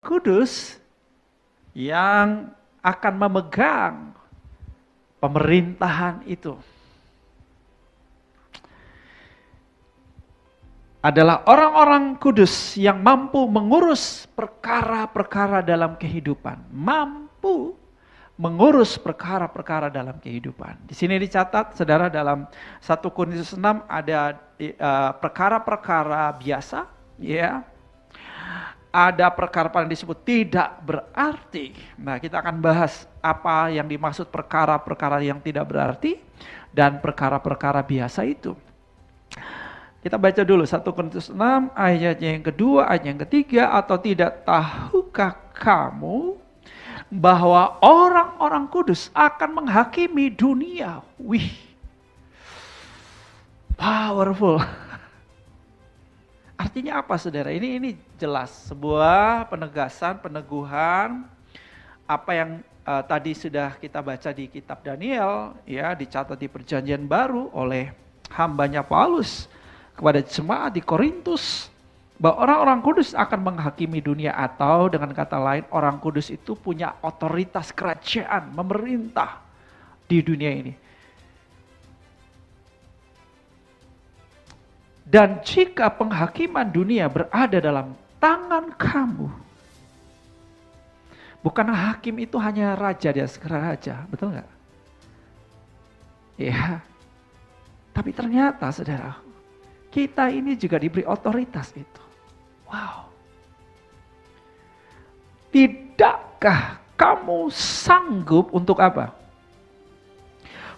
Kudus yang akan memegang pemerintahan itu. Adalah orang-orang kudus yang mampu mengurus perkara-perkara dalam kehidupan. Mampu mengurus perkara-perkara dalam kehidupan. Di sini dicatat, saudara, dalam 1 Korintus 6 ada perkara-perkara biasa, ya. Ada perkara yang disebut tidak berarti. Nah, kita akan bahas apa yang dimaksud perkara-perkara yang tidak berarti dan perkara-perkara biasa itu. Kita baca dulu 1 Korintus 6 ayatnya yang kedua, ayat yang ketiga. Atau tidak tahukah kamu bahwa orang-orang kudus akan menghakimi dunia? Wih, powerful. Artinya apa, saudara? Ini jelas sebuah penegasan, peneguhan apa yang tadi sudah kita baca di kitab Daniel, ya, dicatat di Perjanjian Baru oleh hambanya Paulus kepada jemaat di Korintus, bahwa orang-orang kudus akan menghakimi dunia, atau dengan kata lain orang kudus itu punya otoritas kerajaan, memerintah di dunia ini. Dan jika penghakiman dunia berada dalam tangan kamu, bukan hakim itu hanya raja di atas raja, betul nggak? Ya, tapi ternyata saudara, kita ini juga diberi otoritas itu. Wow. Tidakkah kamu sanggup untuk apa?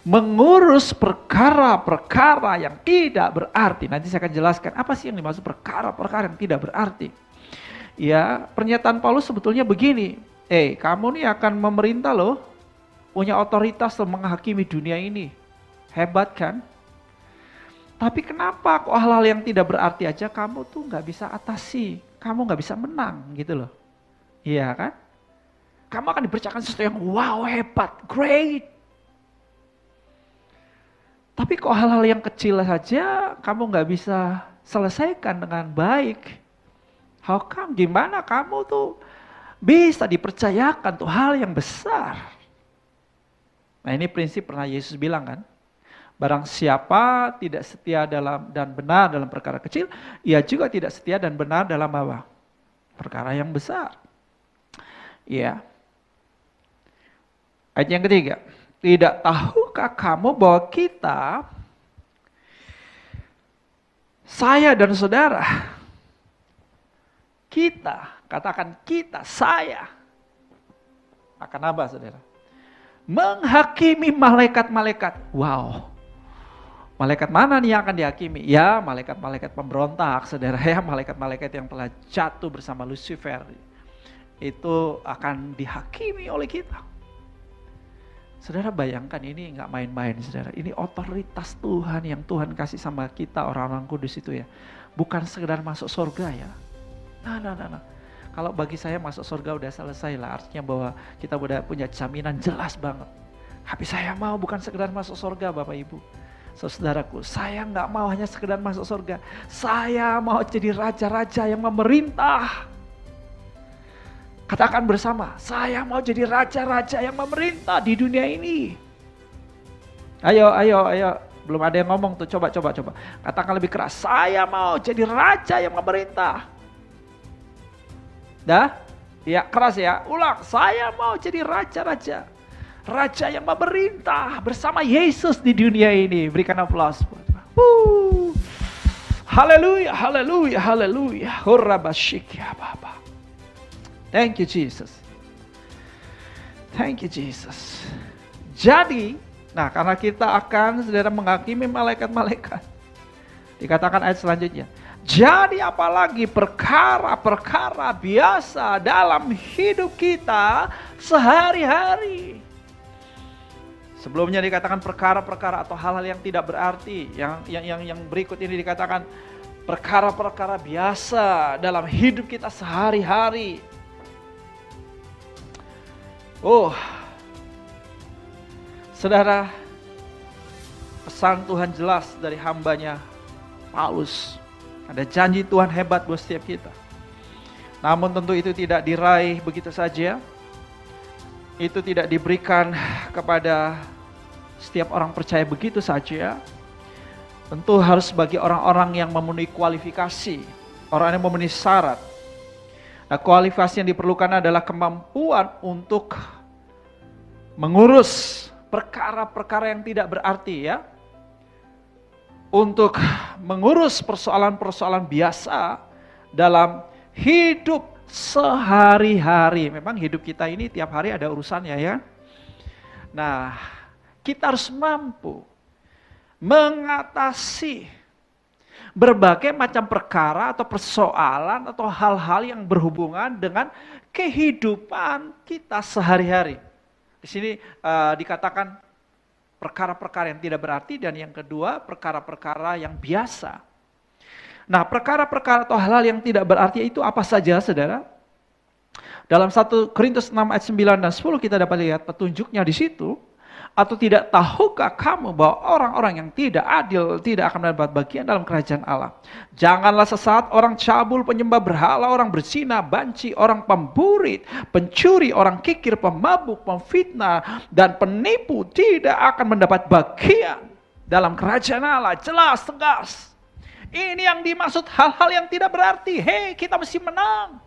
Mengurus perkara-perkara yang tidak berarti. Nanti saya akan jelaskan apa sih yang dimaksud perkara-perkara yang tidak berarti. Ya, pernyataan Paulus sebetulnya begini. Kamu nih akan memerintah loh. Punya otoritas untuk menghakimi dunia ini. Hebat kan? Tapi kenapa kok hal-hal yang tidak berarti aja kamu tuh gak bisa atasi. Kamu gak bisa menang gitu loh. Iya kan? Kamu akan dipercayakan sesuatu yang wow, hebat, great. Tapi kok hal-hal yang kecil saja kamu gak bisa selesaikan dengan baik. How come? Gimana kamu tuh bisa dipercayakan tuh hal yang besar? Nah, ini prinsip pernah Yesus bilang kan. Barang siapa tidak setia dalam dan benar dalam perkara kecil, ia juga tidak setia dan benar dalam apa? Perkara yang besar. Iya. Ayat yang ketiga. Tidak tahukah kamu bahwa saya dan saudara, katakan kita, saya, akan apa, saudara? Menghakimi malaikat-malaikat. Wow. Malaikat mana nih yang akan dihakimi? Ya, malaikat-malaikat pemberontak, saudara, ya, malaikat-malaikat yang telah jatuh bersama Lucifer. Itu akan dihakimi oleh kita. Saudara, bayangkan, ini nggak main-main, saudara. Ini otoritas Tuhan yang Tuhan kasih sama kita orang-orang kudus itu ya. Bukan sekedar masuk surga ya. Nah. Kalau bagi saya masuk surga udah selesai lah. Artinya bahwa kita udah punya jaminan jelas banget. Tapi saya mau bukan sekedar masuk surga, Bapak Ibu. Saudaraku, saya nggak mau hanya sekedar masuk surga. Saya mau jadi raja-raja yang memerintah. Katakan bersama, saya mau jadi raja-raja yang memerintah di dunia ini. Ayo. Belum ada yang ngomong tuh, coba. Katakan lebih keras, saya mau jadi raja yang memerintah. Dah? Ya, keras ya. Ulang, saya mau jadi raja-raja. Raja yang memerintah bersama Yesus di dunia ini. Berikan aplaus. Haleluya. Hurrabasyikya Baba. Thank you Jesus. Jadi, nah, karena kita akan saudara menghakimi malaikat-malaikat. Dikatakan ayat selanjutnya. Jadi apalagi perkara-perkara biasa dalam hidup kita sehari-hari. Sebelumnya dikatakan perkara-perkara atau hal-hal yang tidak berarti. Yang berikut ini dikatakan perkara-perkara biasa dalam hidup kita sehari-hari. Saudara, pesan Tuhan jelas dari hambanya Paulus. Ada janji Tuhan hebat buat setiap kita. Namun tentu itu tidak diraih begitu saja. Itu tidak diberikan kepada setiap orang percaya begitu saja. Tentu harus bagi orang-orang yang memenuhi kualifikasi, orang yang memenuhi syarat. Nah, kualifikasi yang diperlukan adalah kemampuan untuk mengurus perkara-perkara yang tidak berarti ya. Untuk mengurus persoalan-persoalan biasa dalam hidup sehari-hari. Memang hidup kita ini tiap hari ada urusannya ya. Nah, kita harus mampu mengatasi berbagai macam perkara atau persoalan atau hal-hal yang berhubungan dengan kehidupan kita sehari-hari. Di sini dikatakan perkara-perkara yang tidak berarti, dan yang kedua perkara-perkara yang biasa. Nah, perkara-perkara atau hal-hal yang tidak berarti itu apa saja, saudara? Dalam 1 Korintus 6 ayat 9 dan 10 kita dapat lihat petunjuknya di situ. Atau tidak tahukah kamu bahwa orang-orang yang tidak adil tidak akan mendapat bagian dalam kerajaan Allah? Janganlah sesaat orang cabul, penyembah berhala, orang berzina, banci, orang pemburit, pencuri, orang kikir, pemabuk, pemfitnah, dan penipu tidak akan mendapat bagian dalam kerajaan Allah. Jelas, tegas. Ini yang dimaksud hal-hal yang tidak berarti. Hei, kita mesti menang.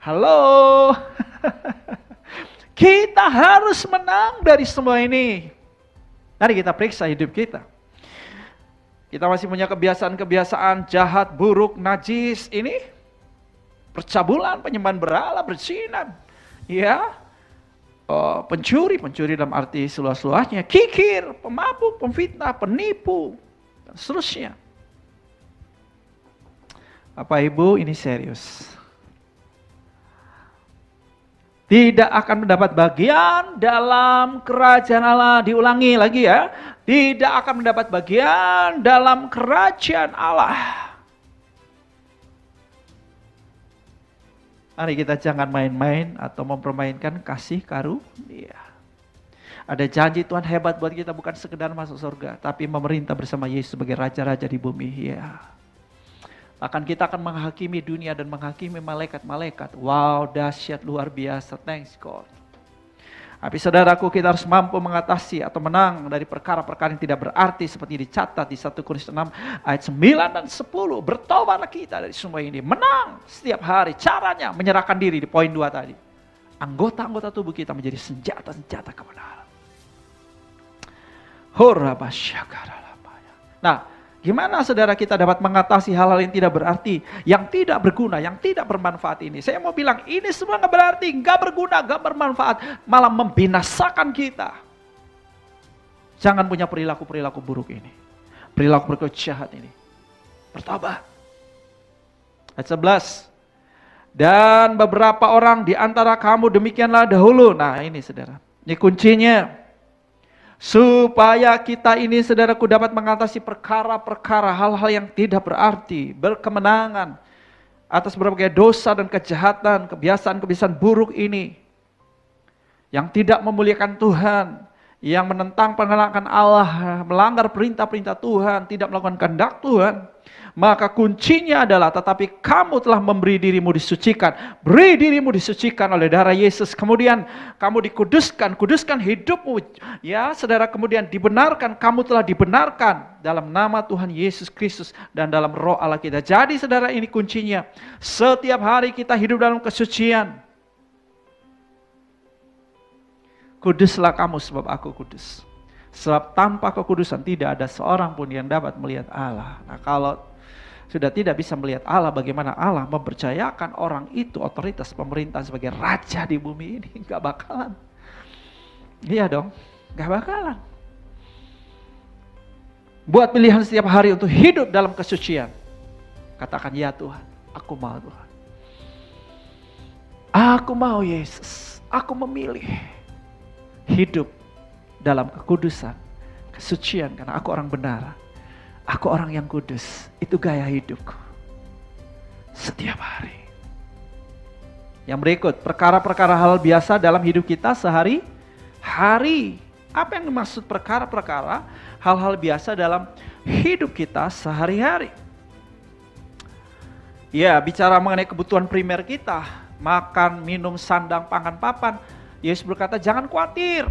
Halo. Kita harus menang dari semua ini. Mari kita periksa hidup kita. Kita masih punya kebiasaan-kebiasaan jahat, buruk, najis ini. Percabulan, penyembahan berhala, berzina. Ya. Pencuri dalam arti seluas-luasnya. Kikir, pemabuk, pemfitnah, penipu. Dan seterusnya. Bapak Ibu, ini serius. Tidak akan mendapat bagian dalam kerajaan Allah. Diulangi lagi ya. Tidak akan mendapat bagian dalam kerajaan Allah. Mari kita jangan main-main atau mempermainkan kasih karunia. Ada janji Tuhan hebat buat kita, bukan sekedar masuk surga, tapi memerintah bersama Yesus sebagai raja-raja di bumi. Ya. Akan kita akan menghakimi dunia dan menghakimi malaikat-malaikat. Wow, dahsyat, luar biasa. Thanks God. Tapi saudaraku, kita harus mampu mengatasi atau menang dari perkara-perkara yang tidak berarti seperti dicatat di 1 Korintus 6 ayat 9 dan 10. Bertobatlah kita dari semua ini. Menang setiap hari. Caranya menyerahkan diri di poin 2 tadi. Anggota-anggota tubuh kita menjadi senjata-senjata kebenaran. Nah, gimana saudara kita dapat mengatasi hal-hal yang tidak berarti, yang tidak berguna, yang tidak bermanfaat ini? Saya mau bilang ini semua gak berarti, gak berguna, gak bermanfaat, malah membinasakan kita. Jangan punya perilaku-perilaku buruk ini, perilaku-perilaku jahat ini. Bertobat. Ayat 11. Dan beberapa orang di antara kamu demikianlah dahulu. Nah ini saudara, ini kuncinya. Supaya kita ini saudaraku dapat mengatasi perkara-perkara, hal-hal yang tidak berarti, berkemenangan atas berbagai dosa dan kejahatan, kebiasaan-kebiasaan buruk ini yang tidak memuliakan Tuhan, yang menentang pengenalan Allah, melanggar perintah-perintah Tuhan, tidak melakukan kehendak Tuhan. Maka kuncinya adalah tetapi kamu telah memberi dirimu disucikan. Beri dirimu disucikan oleh darah Yesus. Kemudian kamu dikuduskan. Kuduskan hidupmu. Ya saudara, kemudian dibenarkan. Kamu telah dibenarkan dalam nama Tuhan Yesus Kristus dan dalam roh Allah kita. Jadi saudara, ini kuncinya. Setiap hari kita hidup dalam kesucian. Kuduslah kamu sebab aku kudus. Sebab tanpa kekudusan tidak ada seorang pun yang dapat melihat Allah. Nah kalau sudah tidak bisa melihat Allah, bagaimana Allah mempercayakan orang itu otoritas pemerintahan sebagai raja di bumi ini? Gak bakalan. Iya dong, gak bakalan. Buat pilihan setiap hari untuk hidup dalam kesucian. Katakan, ya Tuhan, aku mau Tuhan. Aku mau Yesus, aku memilih hidup dalam kekudusan, kesucian, karena aku orang benar. Aku orang yang kudus, itu gaya hidupku. Setiap hari. Yang berikut, perkara-perkara hal biasa dalam hidup kita sehari-hari. Apa yang dimaksud perkara-perkara hal-hal biasa dalam hidup kita sehari-hari? Ya, bicara mengenai kebutuhan primer kita, makan, minum, sandang, pangan, papan. Yesus berkata, jangan khawatir.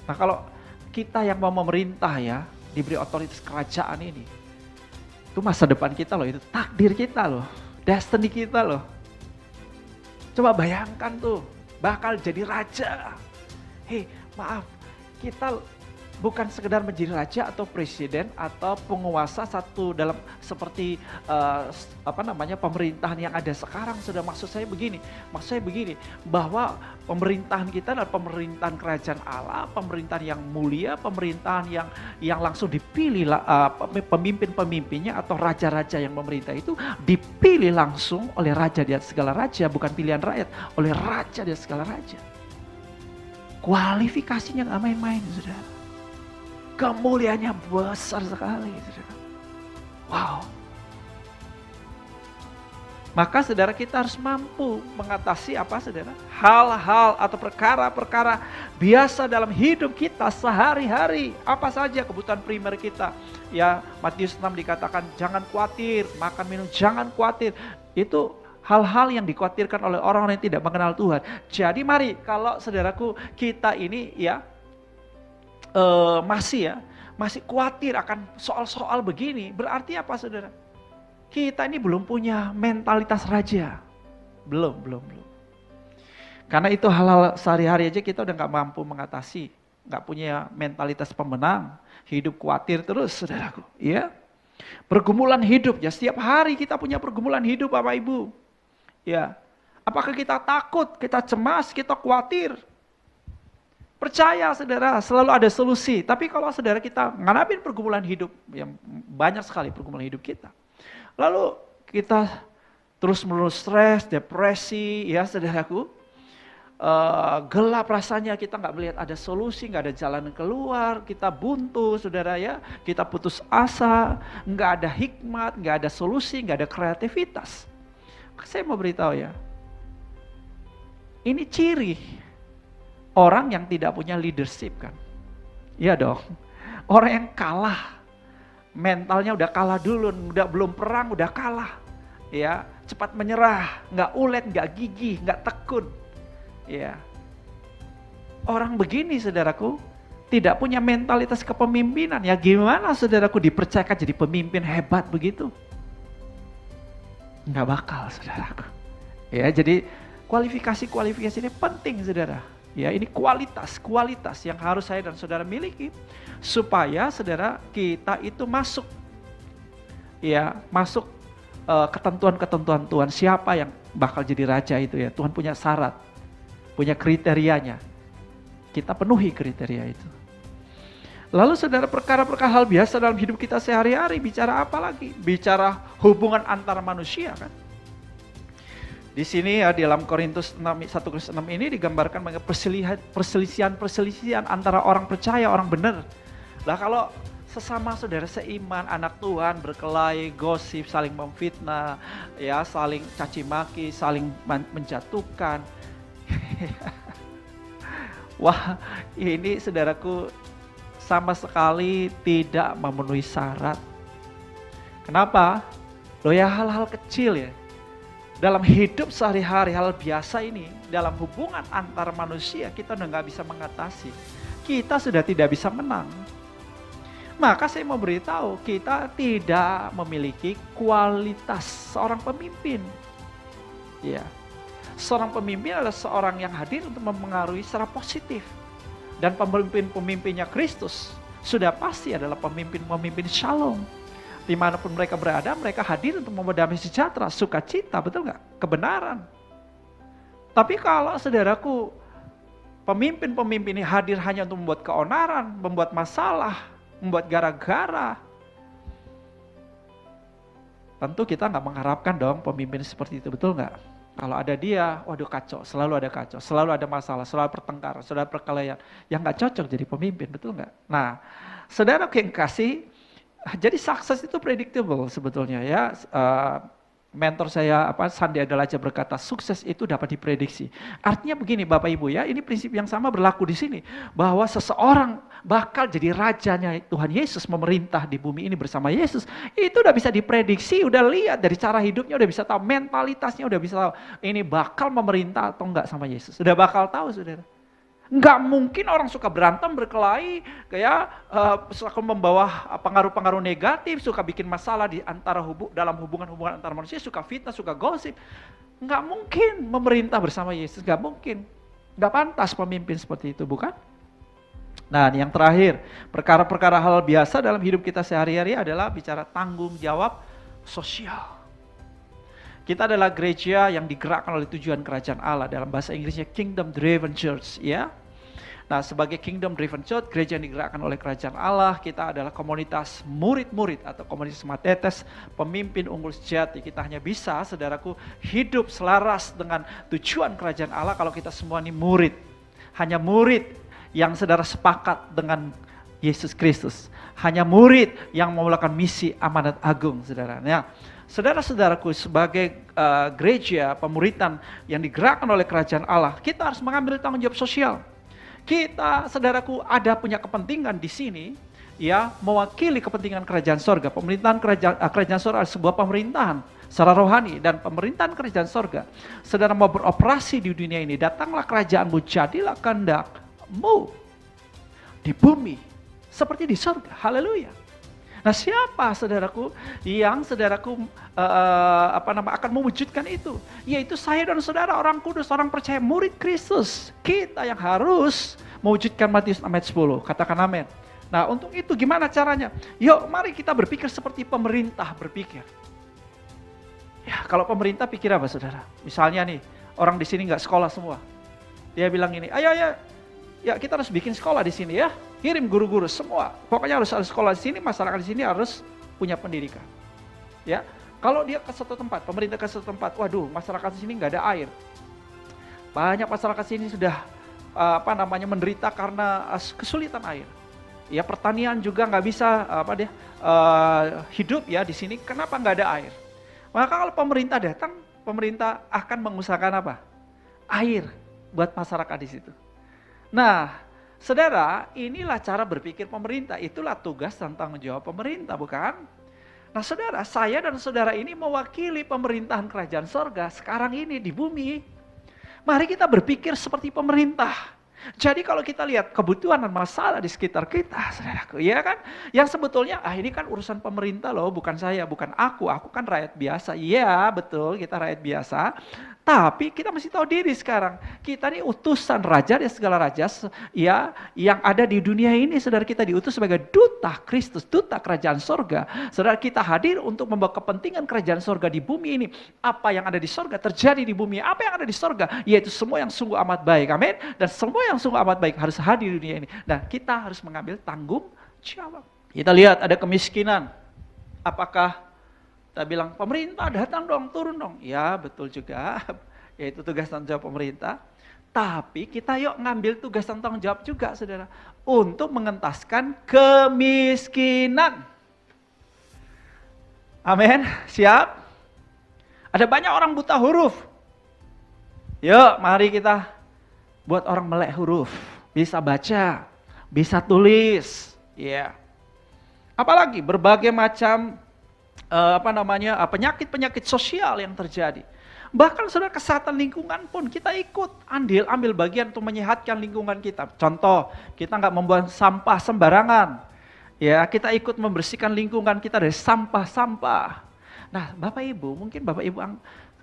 Nah, kalau kita yang mau memerintah ya, diberi otoritas kerajaan ini, itu masa depan kita loh, itu takdir kita loh, destiny kita loh. Coba bayangkan tuh, bakal jadi raja. Hei, maaf, kita bukan sekedar menjadi raja atau presiden atau penguasa satu dalam seperti pemerintahan yang ada sekarang. Sudah maksud saya begini bahwa pemerintahan kita adalah pemerintahan kerajaan Allah, pemerintahan yang mulia, pemerintahan yang langsung dipilih pemimpin-pemimpinnya atau raja-raja yang memerintah itu dipilih langsung oleh raja di atas segala raja, bukan pilihan rakyat, oleh raja di atas segala raja. Kualifikasinya gak main-main, saudara. Kemuliaannya besar sekali, saudara. Wow. Maka saudara kita harus mampu mengatasi apa saudara? Hal-hal atau perkara-perkara biasa dalam hidup kita sehari-hari. Apa saja kebutuhan primer kita. Ya, Matius 6 dikatakan jangan khawatir, makan minum jangan khawatir. Itu hal-hal yang dikhawatirkan oleh orang-orang yang tidak mengenal Tuhan. Jadi mari kalau saudaraku kita ini ya masih khawatir akan soal-soal begini, berarti apa saudara? Kita ini belum punya mentalitas raja. Belum. Karena itu hal-hal sehari-hari aja kita udah gak mampu mengatasi. Gak punya mentalitas pemenang, hidup khawatir terus saudaraku. Ya, pergumulan hidup ya, setiap hari kita punya pergumulan hidup Bapak Ibu. Ya, apakah kita takut, kita cemas, kita khawatir? Percaya saudara, selalu ada solusi. Tapi kalau saudara kita ngadapin pergumulan hidup, yang banyak sekali pergumulan hidup kita. Lalu kita terus-menerus stres, depresi, ya saudaraku. Gelap rasanya, kita nggak melihat ada solusi, nggak ada jalan keluar, kita buntu saudara ya. Kita putus asa, nggak ada hikmat, nggak ada solusi, nggak ada kreativitas. Saya mau beritahu ya, ini ciri orang yang tidak punya leadership kan. Iya dong. Orang yang kalah. Mentalnya udah kalah dulu, udah belum perang udah kalah. Ya, cepat menyerah, nggak ulet, nggak gigih, nggak tekun. Ya. Orang begini saudaraku tidak punya mentalitas kepemimpinan. Ya gimana saudaraku dipercayakan jadi pemimpin hebat begitu? Nggak bakal saudaraku. Ya, jadi kualifikasi ini penting saudara. Ya, ini kualitas yang harus saya dan saudara miliki supaya saudara kita itu masuk ketentuan-ketentuan Tuhan. Siapa yang bakal jadi raja itu ya? Tuhan punya syarat, punya kriterianya. Kita penuhi kriteria itu. Lalu saudara perkara-perkara hal biasa dalam hidup kita sehari-hari, bicara apa lagi? Bicara hubungan antara manusia kan? Di sini ya di dalam Korintus 1 Korintus 6 ini digambarkan mengenai perselisihan antara orang percaya, orang benar. Lah kalau sesama saudara seiman, anak Tuhan berkelahi, gosip, saling memfitnah, ya saling caci maki, saling menjatuhkan. Wah, ini saudaraku sama sekali tidak memenuhi syarat. Kenapa? Loh ya hal-hal kecil ya. Dalam hidup sehari-hari hal biasa ini, dalam hubungan antar manusia kita udah gak bisa mengatasi. Kita sudah tidak bisa menang. Maka saya mau beritahu, kita tidak memiliki kualitas seorang pemimpin. Ya, seorang pemimpin adalah seorang yang hadir untuk mempengaruhi secara positif. Dan pemimpin-pemimpinnya Kristus sudah pasti adalah pemimpin-pemimpin shalom. Dimanapun mereka berada, mereka hadir untuk membawa damai sejahtera, sukacita, betul nggak? Kebenaran. Tapi kalau saudaraku, pemimpin-pemimpin ini hadir hanya untuk membuat keonaran, membuat masalah, membuat gara-gara, tentu kita nggak mengharapkan dong pemimpin seperti itu, betul nggak? Kalau ada dia, waduh kacau, selalu ada masalah, selalu pertengkaran, selalu perkelahian, yang nggak cocok jadi pemimpin, betul nggak? Nah, saudara yang kasih, jadi sukses itu predictable sebetulnya ya. Mentor saya Sandiaga Laja berkata, sukses itu dapat diprediksi. Artinya begini Bapak Ibu ya, ini prinsip yang sama berlaku di sini. Bahwa seseorang bakal jadi rajanya Tuhan Yesus, memerintah di bumi ini bersama Yesus. Itu udah bisa diprediksi, udah lihat dari cara hidupnya, udah bisa tahu mentalitasnya, udah bisa tahu ini bakal memerintah atau enggak sama Yesus. Udah bakal tahu saudara. Nggak mungkin orang suka berantem, berkelahi, kayak suka membawa pengaruh-pengaruh negatif, suka bikin masalah di antara dalam hubungan-hubungan antara manusia, suka fitnah, suka gosip. Nggak mungkin memerintah bersama Yesus, nggak mungkin. Nggak pantas pemimpin seperti itu, bukan? Nah, yang terakhir, perkara-perkara hal biasa dalam hidup kita sehari-hari adalah bicara tanggung jawab sosial. Kita adalah gereja yang digerakkan oleh tujuan kerajaan Allah, dalam bahasa Inggrisnya Kingdom Driven Church, ya. Nah, sebagai Kingdom Driven Church, gereja yang digerakkan oleh kerajaan Allah, kita adalah komunitas murid-murid atau komunitas matetes, pemimpin unggul sejati. Kita hanya bisa, saudaraku, hidup selaras dengan tujuan kerajaan Allah kalau kita semua ini murid. Hanya murid yang saudara sepakat dengan Yesus Kristus. Hanya murid yang memulakan misi amanat agung, saudara. Nah, saudara-saudaraku, sebagai gereja pemuritan yang digerakkan oleh kerajaan Allah, kita harus mengambil tanggung jawab sosial. Kita, saudaraku, ada punya kepentingan di sini, ya, mewakili kepentingan kerajaan sorga. Pemerintahan kerajaan sorga adalah sebuah pemerintahan secara rohani, dan pemerintahan kerajaan sorga, saudara mau beroperasi di dunia ini, datanglah kerajaanmu, jadilah kehendakmu di bumi seperti di sorga. Haleluya. Nah, siapa saudaraku yang saudaraku akan mewujudkan itu? Yaitu saya dan saudara, orang kudus, orang percaya, murid Kristus. Kita yang harus mewujudkan Matius 6 ayat 10. Katakan amin. Nah, untuk itu gimana caranya? Yuk, mari kita berpikir seperti pemerintah berpikir. Ya, kalau pemerintah pikir apa saudara? Misalnya nih, orang di sini nggak sekolah semua. Dia bilang ini, ayo, ya kita harus bikin sekolah di sini ya. Kirim guru-guru semua. Pokoknya harus sekolah di sini, masyarakat di sini harus punya pendidikan. Ya, kalau dia ke satu tempat, pemerintah ke satu tempat, waduh, masyarakat di sini nggak ada air. Banyak masyarakat sini sudah menderita karena kesulitan air. Ya, pertanian juga nggak bisa hidup ya di sini. Kenapa nggak ada air? Maka kalau pemerintah datang, pemerintah akan mengusahakan apa? Air buat masyarakat di situ. Nah, saudara, inilah cara berpikir pemerintah. Itulah tugas dan tanggung jawab pemerintah, bukan? Nah, saudara, saya dan saudara ini mewakili pemerintahan kerajaan sorga sekarang ini di bumi. Mari kita berpikir seperti pemerintah. Jadi kalau kita lihat kebutuhan dan masalah di sekitar kita, saudaraku, ya kan? Yang sebetulnya, ini kan urusan pemerintah loh, bukan saya, bukan aku kan rakyat biasa. Iya, betul, kita rakyat biasa. Tapi kita mesti tahu diri sekarang. Kita ini utusan raja dan segala raja ya, yang ada di dunia ini. Saudara, kita diutus sebagai duta Kristus, duta kerajaan sorga. Saudara, kita hadir untuk membawa kepentingan kerajaan sorga di bumi ini. Apa yang ada di sorga terjadi di bumi. Apa yang ada di sorga, yaitu semua yang sungguh amat baik. Amin. Dan semua yang sungguh amat baik harus hadir di dunia ini. Dan kita harus mengambil tanggung jawab. Kita lihat ada kemiskinan. Apakah kita bilang, pemerintah datang dong, turun dong. Ya, betul juga. Yaitu tugas tanggung jawab pemerintah. Tapi kita yuk ngambil tugas dan tanggung jawab juga, saudara. Untuk mengentaskan kemiskinan. Amin. Siap? Ada banyak orang buta huruf. Yuk, mari kita buat orang melek huruf. Bisa baca, bisa tulis. Ya. Apalagi berbagai macam penyakit-penyakit sosial yang terjadi. Bahkan saudara, kesehatan lingkungan pun kita ikut ambil bagian untuk menyehatkan lingkungan kita. Contoh, kita nggak membuang sampah sembarangan. Ya, kita ikut membersihkan lingkungan kita dari sampah-sampah. Nah, Bapak Ibu, mungkin Bapak Ibu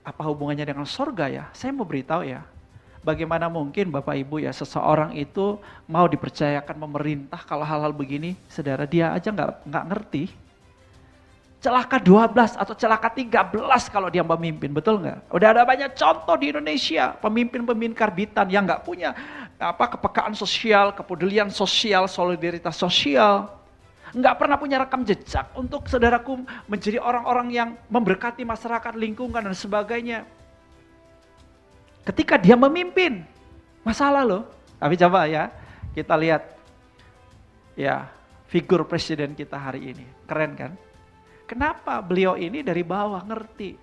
apa hubungannya dengan sorga ya? Saya mau beritahu ya. Bagaimana mungkin Bapak Ibu ya, seseorang itu mau dipercayakan memerintah kalau hal-hal begini, saudara, dia aja nggak ngerti. Celaka 12 atau celaka 13 kalau dia memimpin, betul nggak? Udah ada banyak contoh di Indonesia, pemimpin-pemimpin karbitan yang nggak punya kepekaan sosial, kepedulian sosial, solidaritas sosial. Nggak pernah punya rekam jejak untuk saudaraku menjadi orang-orang yang memberkati masyarakat, lingkungan dan sebagainya. Ketika dia memimpin, masalah loh. Tapi coba ya, kita lihat ya figur presiden kita hari ini, keren kan? Kenapa beliau ini dari bawah ngerti?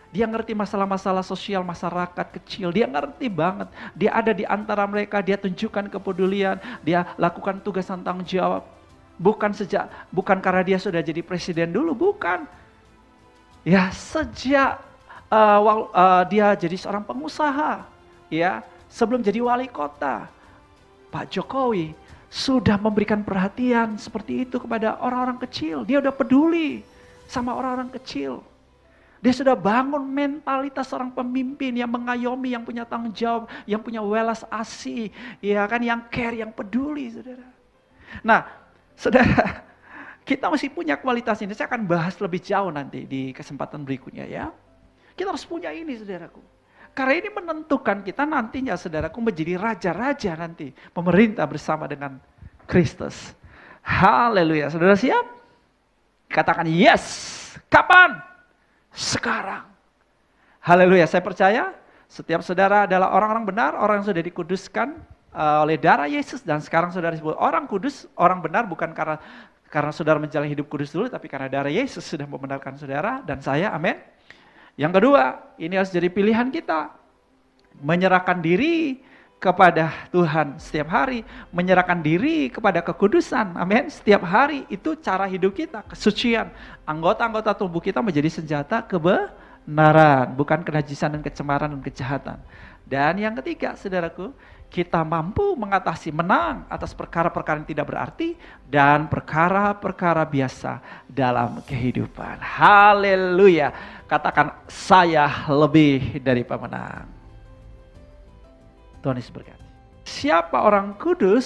Dia ngerti masalah-masalah sosial masyarakat kecil. Dia ngerti banget. Dia ada di antara mereka. Dia tunjukkan kepedulian. Dia lakukan tugas dan tanggung jawab. Bukan karena dia sudah jadi presiden dulu. Bukan. Ya sejak dia jadi seorang pengusaha. Ya sebelum jadi wali kota. Pak Jokowi sudah memberikan perhatian seperti itu kepada orang-orang kecil. Dia udah peduli sama orang-orang kecil. Dia sudah bangun mentalitas seorang pemimpin yang mengayomi, yang punya tanggung jawab, yang punya welas asih, ya kan, yang care, yang peduli, saudara. Nah, saudara, kita masih punya kualitas ini. Saya akan bahas lebih jauh nanti di kesempatan berikutnya ya. Kita harus punya ini, saudaraku. Karena ini menentukan kita nantinya, saudaraku, menjadi raja-raja nanti, pemerintah bersama dengan Kristus. Haleluya, saudara siap? Katakan yes. Kapan? Sekarang. Haleluya, saya percaya setiap saudara adalah orang-orang benar, orang yang sudah dikuduskan oleh darah Yesus, dan sekarang saudara disebut orang kudus, orang benar bukan karena saudara menjalani hidup kudus dulu, tapi karena darah Yesus sudah membenarkan saudara dan saya, amin. Yang kedua, ini harus jadi pilihan kita, menyerahkan diri kepada Tuhan setiap hari, menyerahkan diri kepada kekudusan, amin. Setiap hari itu cara hidup kita, kesucian. Anggota-anggota tubuh kita menjadi senjata kebenaran, bukan kenajisan dan kecemaran dan kejahatan. Dan yang ketiga, saudaraku, kita mampu mengatasi, menang atas perkara-perkara yang tidak berarti dan perkara-perkara biasa dalam kehidupan. Haleluya. Katakan, saya lebih dari pemenang. Tuhan Yesus berkati. Siapa orang kudus?